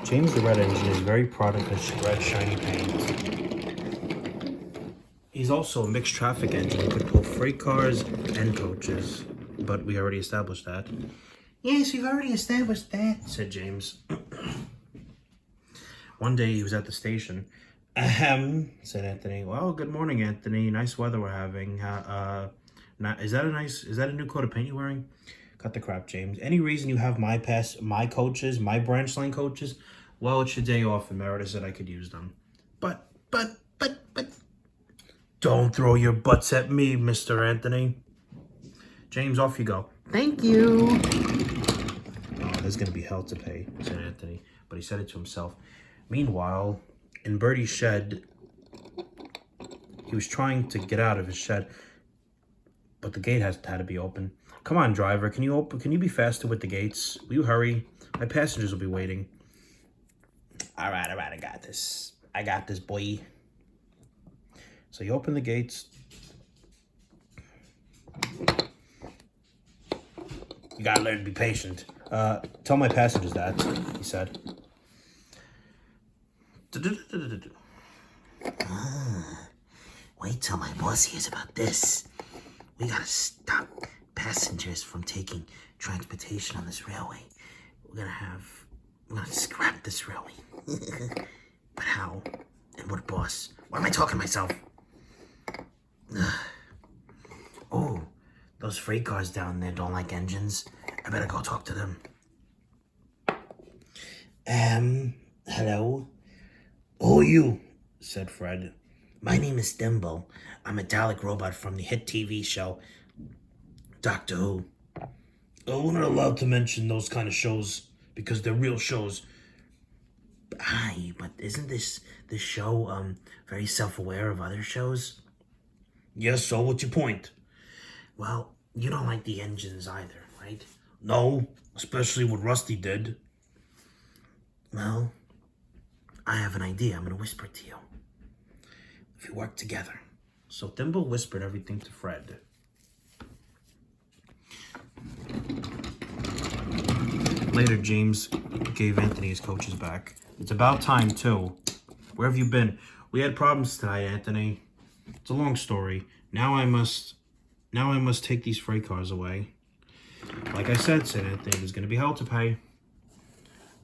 James the Red Engine is very proud of his red shiny paint. He's also a mixed traffic engine. He could pull freight cars and coaches. But we already established that. Yes, we've already established that, said James. One day he was at the station. Said Anthony. Well, good morning, Anthony. Nice weather we're having. Is that a new coat of paint you're wearing? Cut the crap, James. Any reason you have my coaches, my branch line coaches? Well, it's your day off, and Meredith said I could use them. But. Don't throw your butts at me, Mr. Anthony. James, off you go. Thank you. Oh, there's going to be hell to pay, said Anthony. But he said it to himself. Meanwhile, in Bertie's shed, he was trying to get out of his shed, but the gate had to be open. Come on, driver. Can you be faster with the gates? Will you hurry? My passengers will be waiting. All right. I got this. I got this, boy. So he opened the gates. You gotta learn to be patient. Tell my passengers that, he said. Wait till my boss hears about this. We gotta stop passengers from taking transportation on this railway. We're gonna scrap this railway. But how? And what boss? Why am I talking to myself? Oh, those freight cars down there don't like engines. I better go talk to them. Hello? Who are you? Said Fred. My name is Thimble. I'm a Dalek robot from the hit TV show Doctor Who. Oh, we're not allowed to mention those kind of shows because they're real shows. Aye, but isn't this show very self-aware of other shows? Yes, so what's your point? Well, you don't like the engines either, right? No, especially what Rusty did. Well, I have an idea. I'm going to whisper it to you. If we work together. So Thimble whispered everything to Fred. Later, James gave Anthony his coaches back. It's about time, too. Where have you been? We had problems tonight, Anthony. It's a long story. Now I must take these freight cars away. Like I said Anthony, there's going to be hell to pay.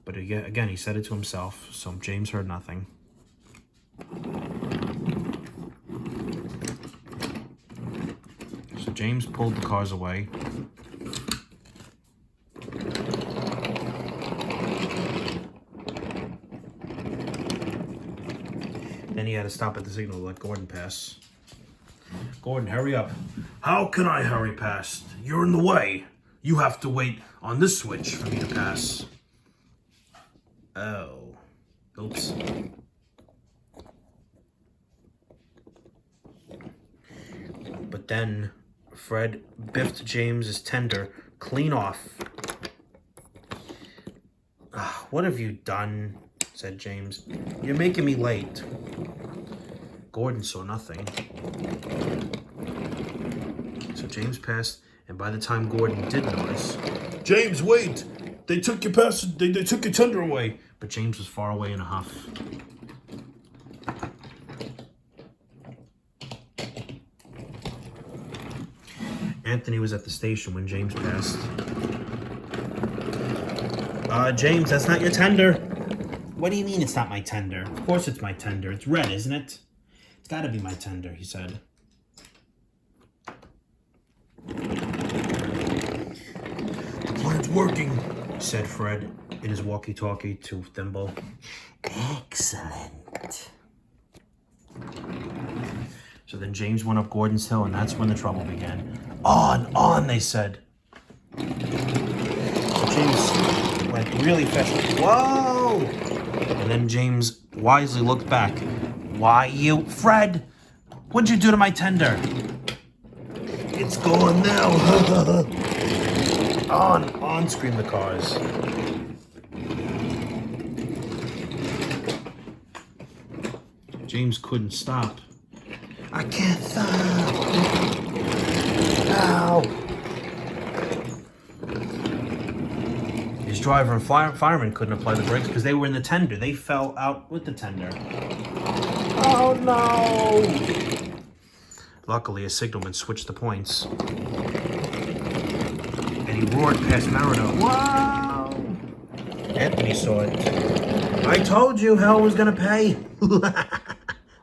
But again, he said it to himself, so James heard nothing. So James pulled the cars away. Then he had to stop at the signal to let Gordon pass. Gordon, hurry up. How can I hurry past? You're in the way. You have to wait on this switch for me to pass. Oh. Oops. But then Fred biffed James's tender clean off. What have you done? Said James. You're making me late. Gordon saw nothing. So James passed, and by the time Gordon did notice, James, wait! They took your they took your tender away. But James was far away in a huff. Anthony was at the station when James passed. James, that's not your tender. What do you mean it's not my tender? Of course it's my tender. It's red, isn't it? It's gotta be my tender, he said. The plan's working, said Fred in his walkie-talkie to Thimble. Excellent. So then James went up Gordon's Hill, and that's when the trouble began. On, they said. So James went really fast. Whoa! And then James wisely looked back. Why, you... Fred! What'd you do to my tender? It's gone now. On, screamed the cars. James couldn't stop. I can't stop. Ow. His driver and fireman couldn't apply the brakes because they were in the tender. They fell out with the tender. Oh no! Luckily, a signalman switched the points. And he roared past Marino. Wow! Anthony saw it. I told you hell was gonna pay.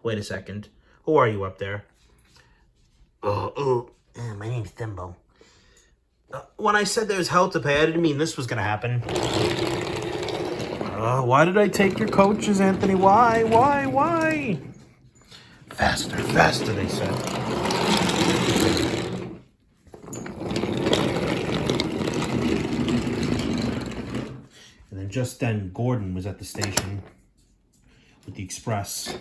Wait a second. Who are you up there? My name's Thimble. When I said there's hell to pay, I didn't mean this was gonna happen. Why did I take your coaches, Anthony? Why? Faster, faster, they said. And then just then, Gordon was at the station with the express.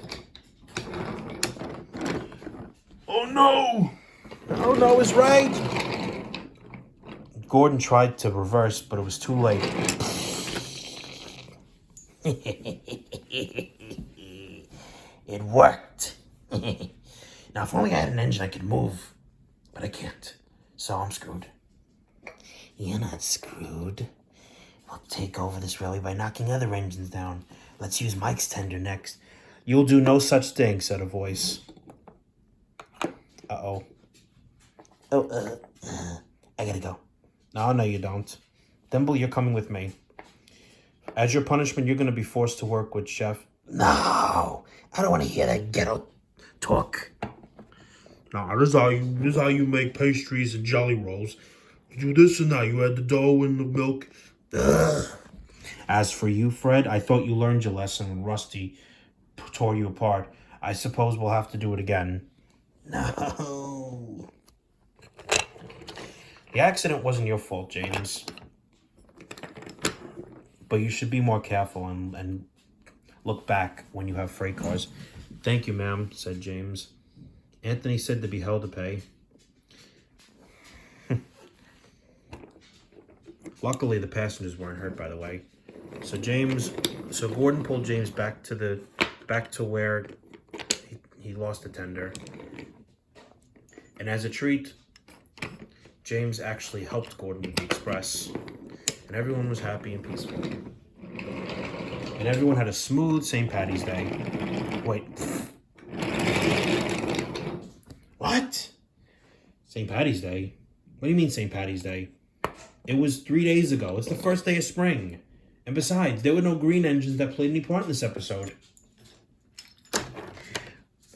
Oh no! Oh no is right! Gordon tried to reverse, but it was too late. It worked. Now, if only I had an engine I could move. But I can't. So I'm screwed. You're not screwed. We'll take over this rally by knocking other engines down. Let's use Mike's tender next. You'll do no such thing, said a voice. Uh-oh. I gotta go. No, you don't. Thimble, you're coming with me. As your punishment, you're going to be forced to work with Chef. No, I don't want to hear that ghetto talk. No, this is how you make pastries and jelly rolls. You do this and that. You add the dough and the milk. Ugh. As for you, Fred, I thought you learned your lesson when Rusty tore you apart. I suppose we'll have to do it again. No. The accident wasn't your fault, James. But you should be more careful and look back when you have freight cars. Thank you, ma'am, said James. Anthony said to be hell to pay. Luckily, the passengers weren't hurt, by the way. So Gordon pulled James back to where he lost the tender. And as a treat, James actually helped Gordon with the express. And everyone was happy and peaceful. And everyone had a smooth St. Patty's Day. Wait. What? St. Patty's Day? What do you mean St. Patty's Day? It was 3 days ago. It's the first day of spring. And besides, there were no green engines that played any part in this episode.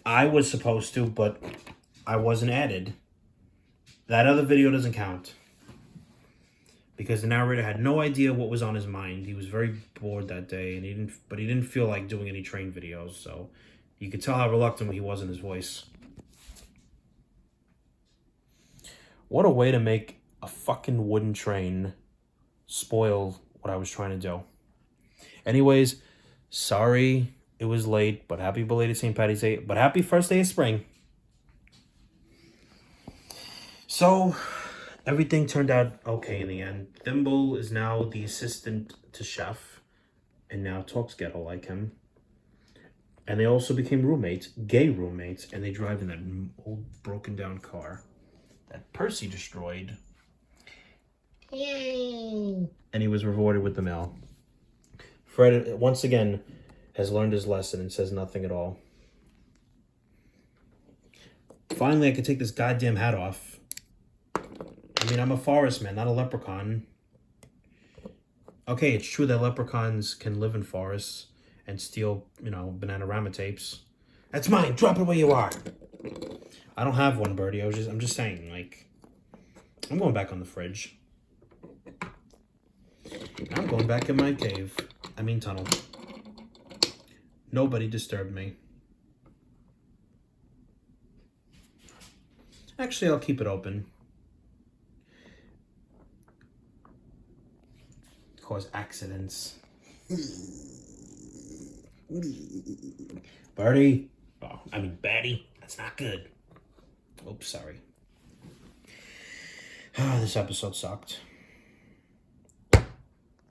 I was supposed to, but I wasn't added. That other video doesn't count. Because the narrator had no idea what was on his mind. He was very bored that day, and he didn't feel like doing any train videos, so you could tell how reluctant he was in his voice. What a way to make a fucking wooden train spoil what I was trying to do. Anyways, sorry it was late, but happy belated St. Patty's Day, but happy first day of spring. So, everything turned out okay in the end. Thimble is now the assistant to Chef, and now talks ghetto like him. And they also became roommates, gay roommates, and they drive in that old broken down car that Percy destroyed. Yay. And he was rewarded with the mail. Fred, once again, has learned his lesson and says nothing at all. Finally, I could take this goddamn hat off. I mean, I'm a forest man, not a leprechaun. Okay, it's true that leprechauns can live in forests and steal, Bananarama tapes. That's mine. Drop it where you are. I don't have one, Birdie. I'm just saying, I'm going back on the fridge. I'm going back in my cave. Tunnel. Nobody disturbed me. Actually, I'll keep it open. Cause accidents. Birdie. Batty. That's not good. Oops, sorry. This episode sucked.